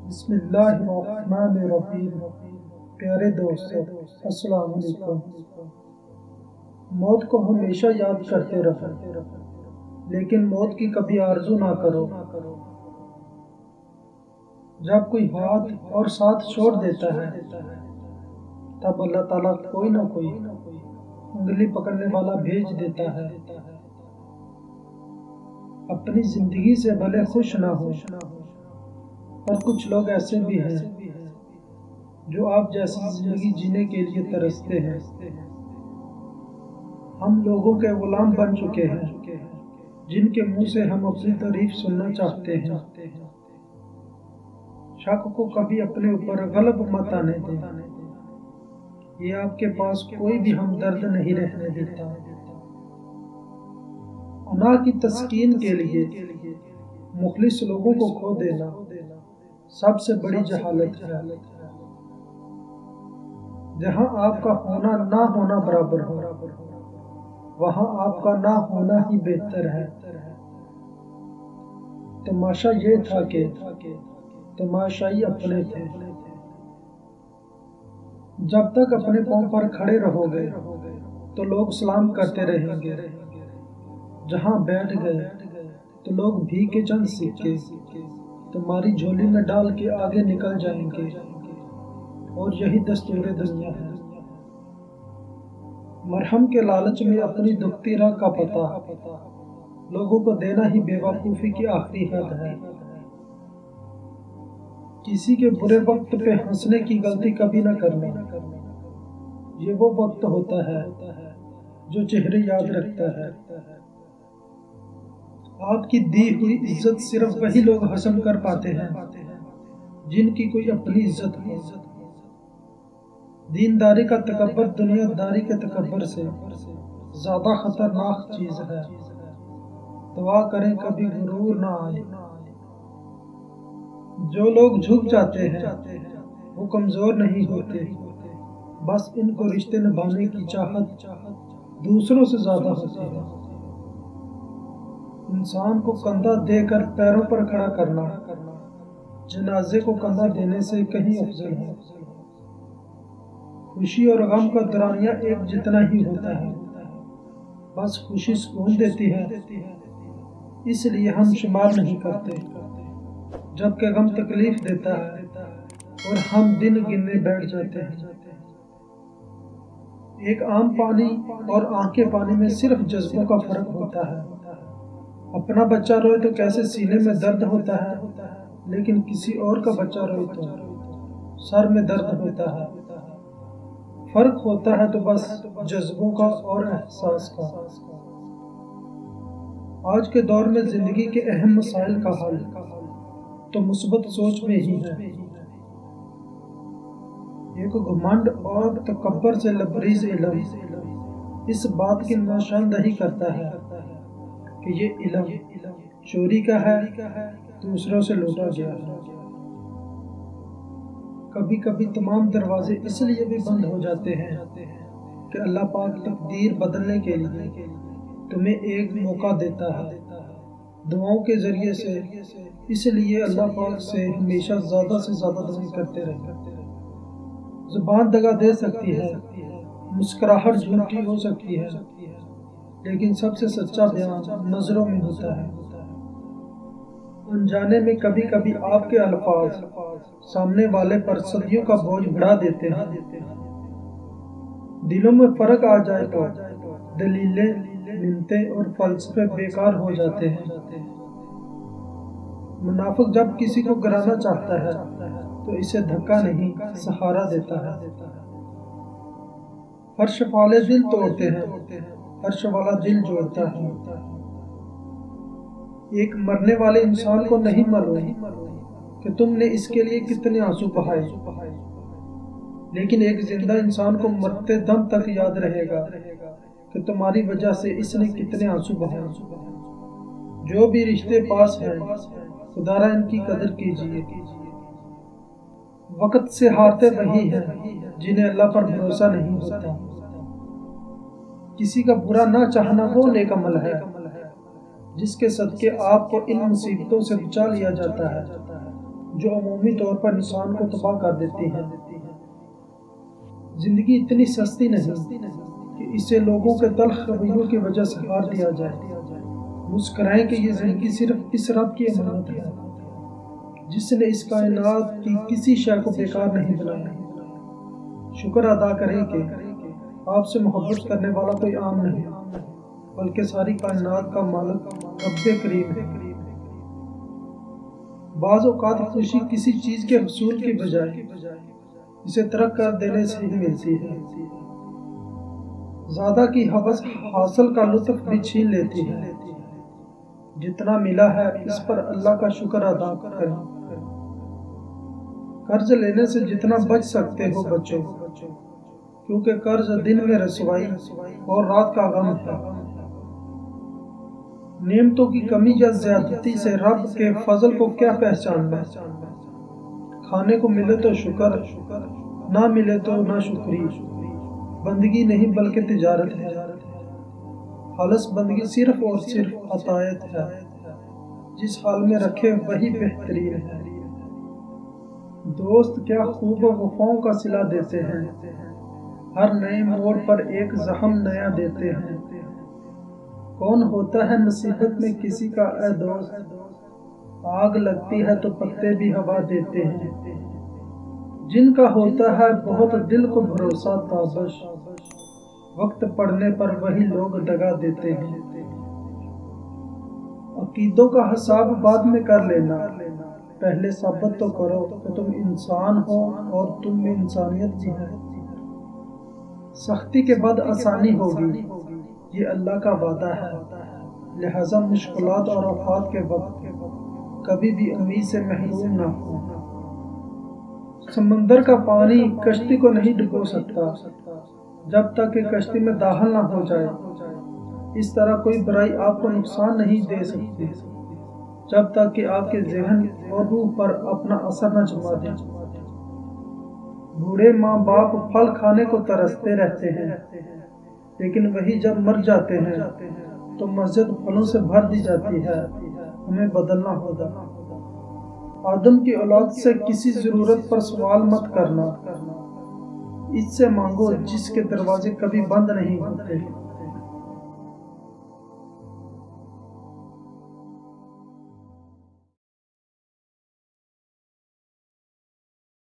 بسم اللہ الرحمن الرحیم۔ پیارے دوستو، السلام علیکم۔ موت کو ہمیشہ یاد کرتے رہو، لیکن موت کی کبھی آرزو نہ کرو۔ جب کوئی ہاتھ اور ساتھ چھوڑ دیتا ہے، تب اللہ تعالیٰ کوئی نہ کوئی انگلی پکڑنے والا بھیج دیتا ہے۔ اپنی زندگی سے بھلے خوش نہ ہو، پر کچھ لوگ ایسے بھی ہیں جو آپ جیسی زندگی جینے کے لیے ترستے ہیں۔ ہم لوگوں کے غلام بن چکے ہیں جن کے منہ سے ہم اپنی تعریف سننا چاہتے ہیں۔ شک کو کبھی اپنے اوپر غلب مت آنے دیں، یہ آپ کے پاس کوئی بھی ہمدرد نہیں رہنے دیتا۔ انا کی تسکین کے لیے مخلص لوگوں کو کھو دینا سب سے بڑی جہالت ہے۔ جہاں آپ کا ہونا نہ ہونا برابر ہو، وہاں آپ کا نہ ہونا ہی بہتر ہے۔ تماشا یہ تھا کہ تماشائی اپنے تھے۔ جب تک اپنے پاؤں پر کھڑے رہو گے تو لوگ سلام کرتے رہیں گے، جہاں بیٹھ گئے تو لوگ بھی کے چند سکے تمہاری جھولی میں ڈال کے آگے نکل جائیں گے، اور یہی دستور دنیا ہے۔ مرہم کے لالچ میں اپنی دکھتی راہ کا پتہ لوگوں کو دینا ہی بے وقوفی کی آخری حد ہے۔ کسی کے برے وقت پہ ہنسنے کی غلطی کبھی نہ کرنا، یہ وہ وقت ہوتا ہے جو چہرے یاد رکھتا ہے۔ آپ کی دی ہوئی عزت صرف وہی لوگ حاصل کر پاتے ہیں جن کی کوئی اپنی عزت ہو۔ دینداری کا تکبر دنیا داری کے تکبر سے زیادہ خطرناک چیز ہے۔ دعا کریں کبھی غرور نہ آئے۔ جو لوگ جھک جاتے ہیں وہ کمزور نہیں ہوتے، بس ان کو رشتے نبھانے کی چاہت دوسروں سے زیادہ ہوتی ہے۔ انسان کو کندھا دے کر پیروں پر کھڑا کرنا جنازے کو کندھا دینے سے کہیں افضل ہے۔ خوشی اور غم کا درمیاں ایک جتنا ہی ہوتا ہے، بس خوشی سکون دیتی ہے اس لیے ہم شمار نہیں کرتے، جبکہ غم تکلیف دیتا ہے اور ہم دن گننے بیٹھ جاتے ہیں۔ ایک عام پانی اور آنکھ کے پانی میں صرف جذبوں کا فرق ہوتا ہے۔ اپنا بچہ روئے تو کیسے سینے میں درد ہوتا ہے، لیکن کسی اور کا بچہ روئے تو سر میں درد ہوتا ہے۔ فرق ہوتا ہے تو بس جذبوں کا اور احساس کا۔ آج کے دور میں زندگی کے اہم مسائل کا حل تو مثبت سوچ میں ہی ہے۔ ایک گھمنڈ اور تکبر سے لبریز علم اس بات کی نشاندہی کرتا ہے کہ یہ علم چوری کا ہے، دوسروں سے لوٹا گیا ہے۔ کبھی کبھی تمام دروازے اس لیے بھی بند ہو جاتے ہیں کہ اللہ پاک تقدیر بدلنے کے لیے تمہیں ایک موقع دیتا ہے۔ دعاؤں کے ذریعے سے اس لیے اللہ پاک سے ہمیشہ زیادہ سے زیادہ دعائیں کرتے رہیں۔ زبان دغا دے سکتی ہے، مسکراہٹ جھوٹی ہو سکتی ہے، لیکن سب سے سچا بیان نظروں میں ہوتا ہے۔ انجانے میں کبھی کبھی آپ کے الفاظ سامنے والے پر صدیوں کا بوجھ بڑھا دیتے ہیں۔ دلوں میں فرق آ جائے تو دلیلیں، منتیں اور فلسفے بیکار ہو جاتے ہیں۔ منافق جب کسی کو گرانا چاہتا ہے تو اسے دھکا نہیں سہارا دیتا ہے۔ فرش والے دل توڑتے ہیں، عرش والا دل جوڑتا ہے۔ ایک مرنے والے انسان کو نہیں معلوم کہ تم نے اس کے لیے کتنے آنسو بہائے، لیکن ایک زندہ انسان کو مرتے دم تک یاد رہے گا کہ تمہاری وجہ سے اس نے کتنے آنسو بہائے۔ جو بھی رشتے پاس ہیں خدا را ان کی قدر کیجیے۔ وقت سے ہارتے وہی ہیں جنہیں اللہ پر بھروسہ نہیں ہوتا۔ کسی کا برا نہ چاہنا وہ نیک عمل ہے جس کے صدقے آپ کو ان مصیبتوں سے بچا لیا جاتا ہے جو عمومی طور پر انسان کو تباہ کر دیتی ہے۔ زندگی اتنی سستی نہیں کہ اسے لوگوں کے تلخ رویوں کی وجہ سے ہار دیا جائے۔ مسکرائیں کہ یہ زندگی صرف اس رب کی امانت ہے جس نے اس کائنات کی کسی شے کو بیکار نہیں بنایا۔ شکر ادا کریں کہ آپ سے محبت کرنے والا کوئی عام نہیں بلکہ ساری کائنات کا مالک رب کریم ہے۔ بعض اوقات خوشی کسی چیز کے حصول کی بجائے اسے ترک کر دینے سے ہی ملتی ہے۔ زیادہ کی ہوس حاصل کا لطف بھی چھین لیتی ہے۔ جتنا ملا ہے اس پر اللہ کا شکر ادا کریں۔ قرض لینے سے جتنا بچ سکتے ہو بچو، کیونکہ قرض دن میں رسوائی اور رات کا غم ہے۔ نعمتوں کی کمی یا زیادتی سے رب کے فضل کو کیا پہچاننا؟ کھانے کو ملے تو شکر، نہ ملے تو نہ شکری۔ بندگی نہیں بلکہ تجارت ہے۔ خالص بندگی صرف اور صرف عطایت ہے۔ جس حال میں رکھے وہی بہترین ہے۔ دوست کیا خوب وفاؤں کا صلہ دیتے ہیں، ہر نئے موڑ پر ایک زخم نیا دیتے ہیں۔ کون ہوتا ہے مصیبت میں کسی کا اے دوست، آگ لگتی ہے تو پتے بھی ہوا دیتے ہیں۔ جن کا ہوتا ہے بہت دل کو بھروسہ تابش، وقت پڑنے پر وہی لوگ دگا دیتے ہیں۔ عقیدوں کا حساب بعد میں کر لینا، پہلے ثابت تو کرو کہ تم انسان ہو اور تم میں انسانیت بھی ہے۔ سختی کے بعد آسانی ہوگی، یہ اللہ کا وعدہ ہے۔ لہذا مشکلات اور آفات کے وقت کبھی بھی امید سے محروم نہ ہو۔ سمندر کا پانی کشتی کو نہیں ڈبو سکتا جب تک کہ کشتی میں داخل نہ ہو جائے۔ اس طرح کوئی برائی آپ کو نقصان نہیں دے سکتی جب تک کہ آپ کے ذہن اور روح پر اپنا اثر نہ جما دے۔ بوڑھے ماں باپ پھل کھانے کو ترستے رہتے ہیں، لیکن وہی جب مر جاتے ہیں تو مسجد پھلوں سے بھر دی جاتی ہے۔ ہمیں بدلنا ہوگا۔ آدم کی اولاد سے کسی ضرورت پر سوال مت کرنا، اس سے مانگو جس کے دروازے کبھی بند نہیں ہوتے۔